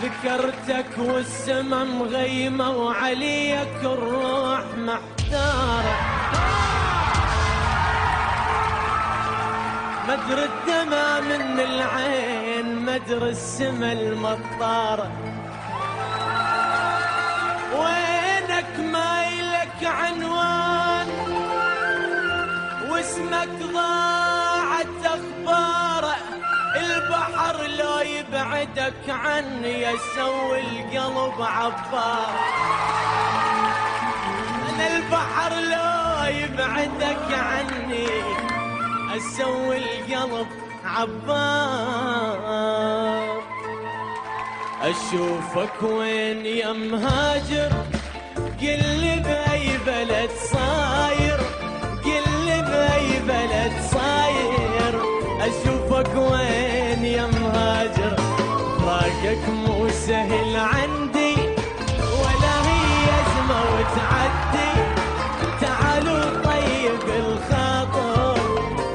ذكرتك والسما مغيمة وعليك الروح محتارة، مدر الدمى من العين مدر السما المطارة، وينك ما يلك عنوان واسمك ضاعت اخباره، البحر لو يبعدك عني يسوي القلب عبار، انا البحر لو يبعدك عني اسوي القلب عبار. اشوفك وين يا مهاجر، قل لي باي بلد صاير، قل لي باي بلد صاير، اشوفك وين يا مهاجر، فراقك مو سهل عندي ولا هي ازمه وتعدي، تعالوا طيب الخاطر،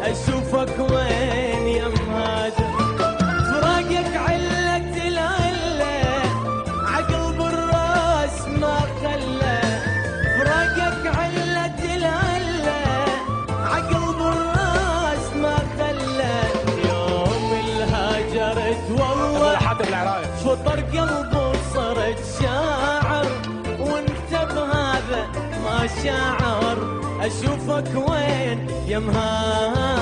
اشوفك وين يا مهاجر، فراقك علة العلة عقل بالراس ما خلى، فراقك علة العلة عقل بالراس ما خلى، يوم الهاجرت والله فطر قلبي وصرت شاعر، وانت بهذا ما شاعر، اشوفك وين يا مهاجر.